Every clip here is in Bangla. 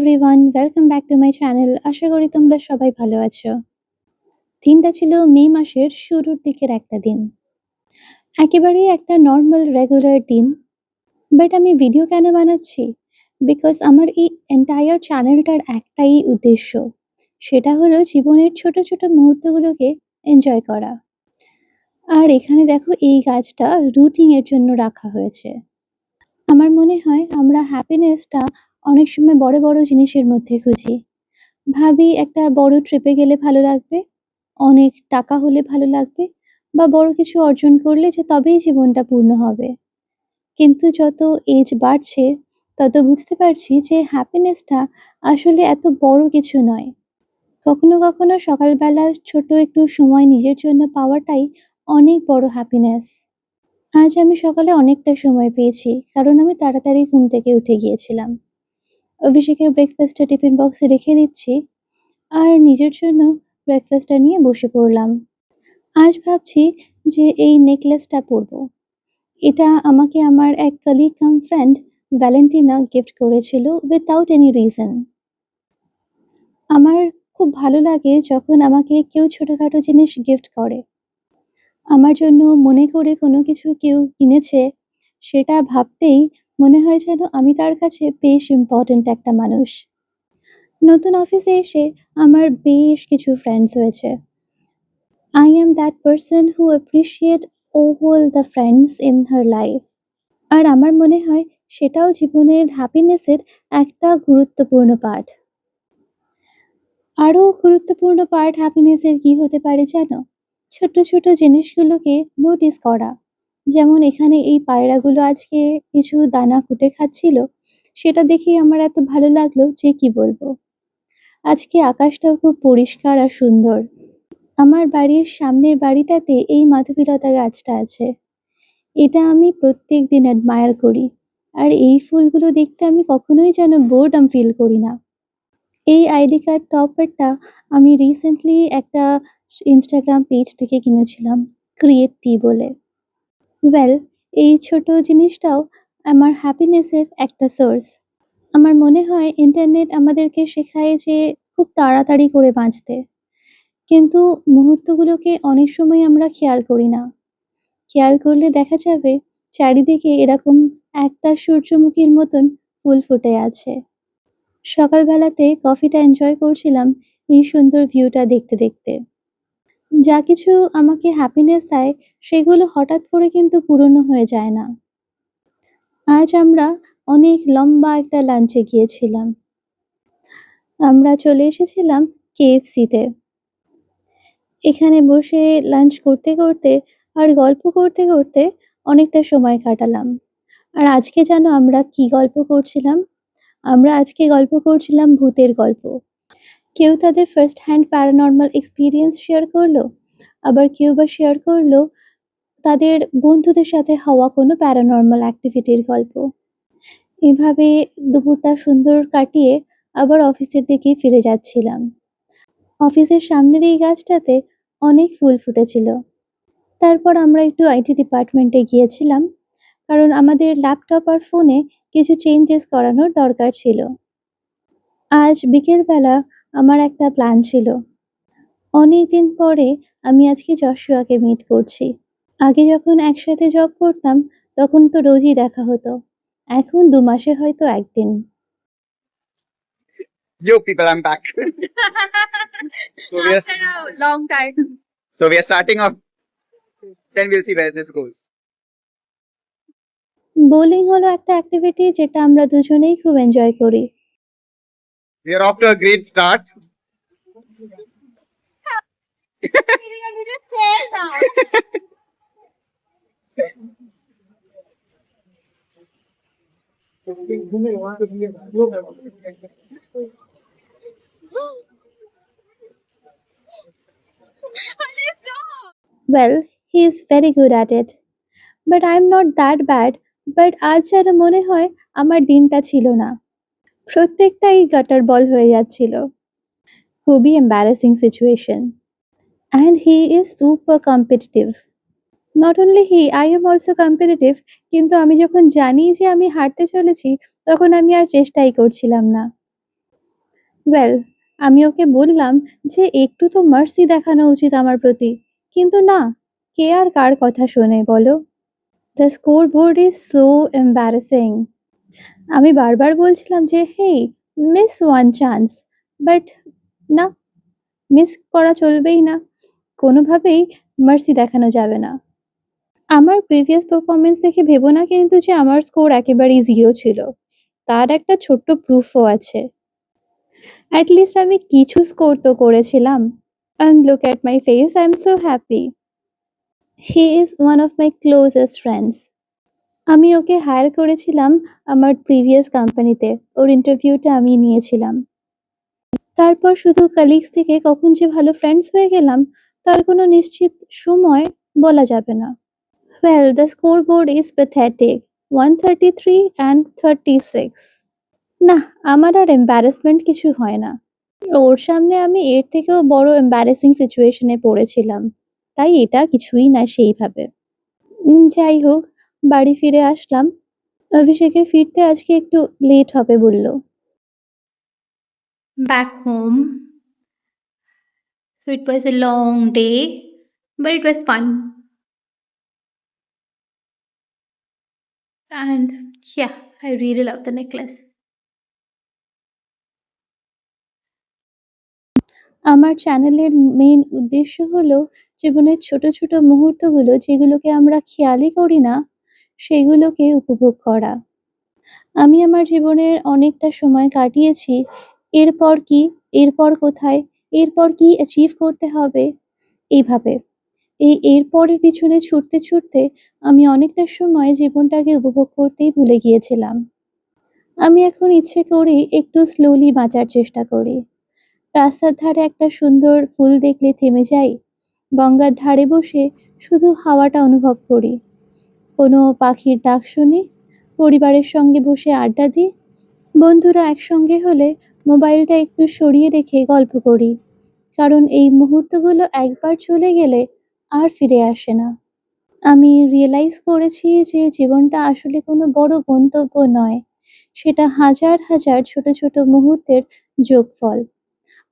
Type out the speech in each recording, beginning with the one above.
Everyone, welcome back to my channel. আশা করি তোমরা সবাই ভালো আছো। দিনটা ছিল মে মাসের শুরুর দিকের একটা দিন। একেবারেই একটা নরমাল রেগুলার দিন। বাট আমি ভিডিও কেন বানাচ্ছি? বিকজ আমার এই এন্টায়ার চ্যানেলটার একটাই উদ্দেশ্য। সেটা হলো জীবনের ছোট, ছোট মুহূর্তগুলোকে এনজয় করা। আর এখানে দেখো এই গাছটা রুটিং এর জন্য রাখা হয়েছে। আমার মনে হয় আমরা হ্যাপিনেসটা অনেক সময় বড়, বড় জিনিসের মধ্যে খুঁজি। ভাবি একটা বড় ট্রিপে গেলে ভালো লাগবে, অনেক টাকা হলে ভালো লাগবে বা বড় কিছু অর্জন করলে যে তবেই জীবনটা পূর্ণ হবে। কিন্তু যত এজ বাড়ছে তত বুঝতে পারছি যে হ্যাপিনেসটা আসলে এত বড় কিছু নয়। কখনো, কখনো সকালবেলা ছোট একটু সময় নিজের জন্য পাওয়াটাই অনেক বড় হ্যাপিনেস। আজ আমি সকালে অনেকটা সময় পেয়েছি কারণ আমি তাড়াতাড়ি ঘুম থেকে উঠে গিয়েছিলাম। অভিষেকের ব্রেকফাস্টটা টিফিন বক্সে রেখে দিচ্ছি আর নিজের জন্য ব্রেকফাস্টটা নিয়ে বসে পড়লাম। আজ ভাবছি যে এই নেকলেসটা পরবো। এটা আমাকে আমার এক কলিগ কাম ফ্রেন্ড ভ্যালেন্টিনা গিফট করেছিল উইথআউট এনি রিজন। আমার খুব ভালো লাগে যখন আমাকে কেউ ছোটখাটো জিনিস গিফট করে। আমার জন্য মনে করে কোনো কিছু কেউ কিনেছে সেটা ভাবতেই মনে হয় যেন আমি তার কাছে বেশ ইম্পর্ট্যান্ট একটা মানুষ। নতুন অফিসে এসে আমার বেশ কিছু ফ্রেন্ডস হয়েছে। I am that person who appreciate all the friends in her life. আর আমার মনে হয় সেটাও জীবনের হ্যাপিনেসের একটা গুরুত্বপূর্ণ পার্ট। আরও গুরুত্বপূর্ণ পার্ট হ্যাপিনেসের কি হতে পারে জানো? ছোট ছোট জিনিসগুলোকে নোটিস করা। যেমন এখানে এই পায়রাগুলো আজকে কিছু দানা কুটে খাচ্ছিল, সেটা দেখেই আমার এত ভালো লাগলো যে কি বলবো। আজকে আকাশটাও খুব পরিষ্কার আর সুন্দর। আমার বাড়ির সামনের বাড়িটাতে এই মাধবীলতা গাছটা আছে। এটা আমি প্রত্যেকদিন অ্যাডমায়ার করি। আর এই ফুলগুলো দেখতে আমি কখনোই যেন বোরডম ফিল করি না। এই আইডি কার্ড টপারটা আমি রিসেন্টলি একটা ইনস্টাগ্রাম পেজ থেকে কিনেছিলাম, ক্রিয়েট টি বলে। ওয়েল, এই ছোট জিনিসটাও আমার হ্যাপিনেসের একটা সোর্স। আমার মনে হয় ইন্টারনেট আমাদেরকে শেখায় যে খুব তাড়াতাড়ি করে বাঁচতে। কিন্তু মুহূর্তগুলোকে অনেক সময় আমরা খেয়াল করি না। খেয়াল করলে দেখা যাবে চারিদিকে এরকম একটা সূর্যমুখীর মতন ফুল ফুটে আছে। সকালবেলাতে কফিটা এনজয় করছিলাম এই সুন্দর ভিউটা দেখতে দেখতে। যা কিছু আমাকে হ্যাপিনেস দেয় সেগুলো হঠাৎ করে কিন্তু পুরনো হয়ে যায় না। আজ আমরা অনেক লম্বা একটা লাঞ্চে গিয়েছিলাম। আমরা চলে এসেছিলাম কেএফসিতে। এখানে বসে লাঞ্চ করতে করতে আর গল্প করতে করতে অনেকটা সময় কাটালাম। আর আজকে জানো আমরা কি গল্প করছিলাম? আমরা আজকে গল্প করছিলাম ভূতের গল্প। কেউ তাদের first hand paranormal experience share করলো, আবার কেউ বা শেয়ার করলো তাদের বন্ধুদের সাথে হওয়া কোনো প্যারানরমাল অ্যাক্টিভিটির গল্প। এভাবে দুপুরটা সুন্দর কাটিয়ে আবার অফিসের দিকে ফিরে যাচ্ছিলাম। অফিসের সামনের এই গাছটাতে অনেক ফুল ফুটেছিল। তারপর আমরা একটু আইটি ডিপার্টমেন্টে গিয়েছিলাম কারণ আমাদের ল্যাপটপ আর ফোনে কিছু চেঞ্জেস করানোর দরকার ছিল। আজ বিকেলবেলা আমার একটা প্ল্যান ছিল। অনেকদিন পরে আমি আজকে যশোয়াকে মিট করছি। আগে যখন একসাথে জব করতাম তখন তো রোজই দেখা হতো। এখন ২ মাসে হয়তো ১ দিন। Yo, people, I'm back. So we are After a long time. starting off. Then we'll see where this goes. Bowling হলো একটা অ্যাক্টিভিটি যেটা আমরা দুজনেই খুব এনজয় করি। We are off to a great start. Well, he is very good at it. But I'm not that bad. But আজ যেন মনে হয় আমার দিনটা ছিল না। প্রত্যেকটাই গাটার বল হয়ে যাচ্ছিল। খুবই embarrassing situation. And he is super competitive. Not only he, I am also competitive. কিন্তু আমি যখন জানি যে আমি হারতে চলেছি তখন আমি আর চেষ্টাই করছিলাম না। ওয়েল, আমি ওকে বললাম যে একটু তো মার্সি দেখানো উচিত আমার প্রতি। কিন্তু না, কে আর কার কথা শোনে বলো? The score board is so embarrassing. আমি বারবার বলছিলাম যে হেই, মিস ওয়ান চান্স, বাট না, মিস করা চলবেই না, কোনোভাবেই মার্সি দেখানো যাবে না। আমার প্রিভিয়াস পারফরমেন্স দেখে ভেবো না কিন্তু যে আমার স্কোর একেবারেই জিরো ছিল। তার একটা ছোট্ট প্রুফও আছে। অ্যাট লিস্ট আমি কিছু স্কোর তো করেছিলাম। And look at my face, I'm so happy. He is one of my closest friends. আমি ওকে হায়ার করেছিলাম আমার প্রিভিয়াস কোম্পানিতে। ওর ইন্টারভিউটা আমি নিয়েছিলাম। তারপর শুধু কালিগস থেকে কখন যে ভালো ফ্রেন্ডস হয়ে গেলাম তার কোনো নিশ্চিত সময় বলা যাবে না। Well, the scoreboard is pathetic. 133 and 36. না, আমার আর এম্বারাসমেন্ট কিছু হয় না। ওর সামনে আমি এর থেকেও বড় এম্বারেসিং সিচুয়েশনে পড়েছিলাম। তাই এটা কিছুই না সেইভাবে। যাই হোক, বাড়ি ফিরে আসলাম। অভিষেকের ফিরতে আজকে একটু লেট হবে বলল। Back home. So it was a long day, but it was fun. And yeah, I really love the necklace. আমার চ্যানেলের মেইন উদ্দেশ্য হলো জীবনের ছোট, ছোট মুহূর্তগুলো যেগুলোকে আমরা খেয়ালই করি না, সেগুলোকে উপভোগ করা। আমি আমার জীবনের অনেকটা সময় কাটিয়েছি এরপর কি, এরপর কোথায়, এরপর কি অ্যাচিভ করতে হবে, এইভাবে। এরপরের পিছনে ছুটতে, ছুটতে আমি অনেকটা সময় জীবনটাকে উপভোগ করতেই ভুলে গিয়েছিলাম। আমি এখন ইচ্ছে করেই একটু স্লোলি বাঁচার চেষ্টা করি। রাস্তার ধারে একটা সুন্দর ফুল দেখলে থেমে যাই। গঙ্গার ধারে বসে শুধু হাওয়াটা অনুভব করি। কোনো পাখির ডাক শুনি, পরিবারের সঙ্গে বসে আড্ডা দিই। বন্ধুরা একসঙ্গে হলে মোবাইলটা একটু সরিয়ে রেখে গল্প করি। কারণ এই মুহূর্তগুলো একবার চলে গেলে আর ফিরে আসে না। আমি রিয়েলাইজ করেছি যে জীবনটা আসলে কোনো বড় গন্তব্য নয়। সেটা হাজার, হাজার ছোট, ছোট মুহূর্তের যোগফল।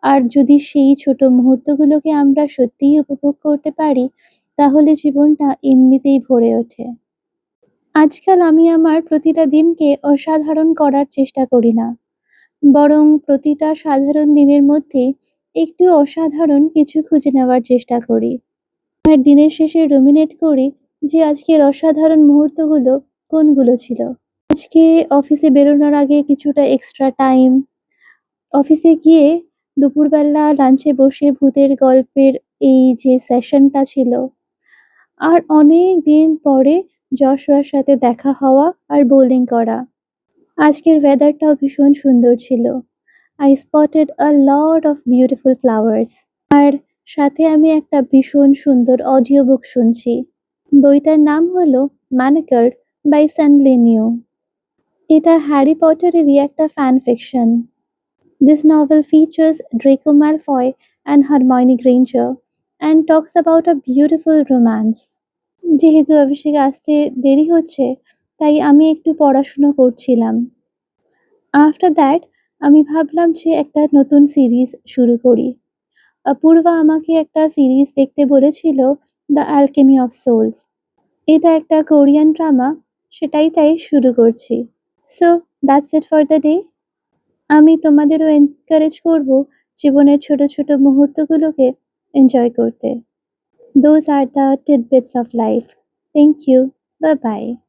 আর যদি সেই ছোট মুহূর্তগুলোকে আমরা সত্যিই উপভোগ করতে পারি, তাহলে জীবনটা এমনিতেই ভরে ওঠে। আজকাল আমি আমার প্রতিটা দিনকে অসাধারণ করার চেষ্টা করি না। বরং প্রতিটা সাধারণ দিনের মধ্যে একটু অসাধারণ কিছু খুঁজে নেওয়ার চেষ্টা করি। আর দিনের শেষে রুমিনেট করি যে আজকের অসাধারণ মুহূর্তগুলো কোনগুলো ছিল। আজকে অফিসে বেরোনোর আগে কিছুটা এক্সট্রা টাইম, অফিসে গিয়ে দুপুরবেলা লাঞ্চে বসে ভূতের গল্পের এই যে সেশনটা ছিল, আর অনেক দিন পরে যশোয়ার সাথে দেখা হওয়া আর বোলিং করা। আজকের ওয়েদারটাও ভীষণ সুন্দর ছিল। I spotted a lot of beautiful flowers. আর সাথে আমি একটা ভীষণ সুন্দর অডিও বুক শুনছি। বইটার নাম হলো ম্যানেকার্ড বাই স্যানলি নিউ। এটা হ্যারি পটারেরই একটা fan fiction. This novel features Draco Malfoy and Hermione Granger and talks about a beautiful romance. যেহেতু অভিষেক আসতে দেরি হচ্ছে, তাই আমি একটু পড়াশুনো করছিলাম। আফটার দ্যাট আমি ভাবলাম যে একটা নতুন সিরিজ শুরু করি। অপূর্বা আমাকে একটা সিরিজ দেখতে বলেছিল, দ্য অ্যালকেমি অফ সোলস। এটা একটা কোরিয়ান ড্রামা, সেটাই তাই শুরু করছি। So that's it for the day. আমি তোমাদেরও এনকারেজ করব জীবনের ছোট ছোট মুহূর্তগুলোকে এনজয় করতে। Those are the tidbits of life. Thank you. Bye bye.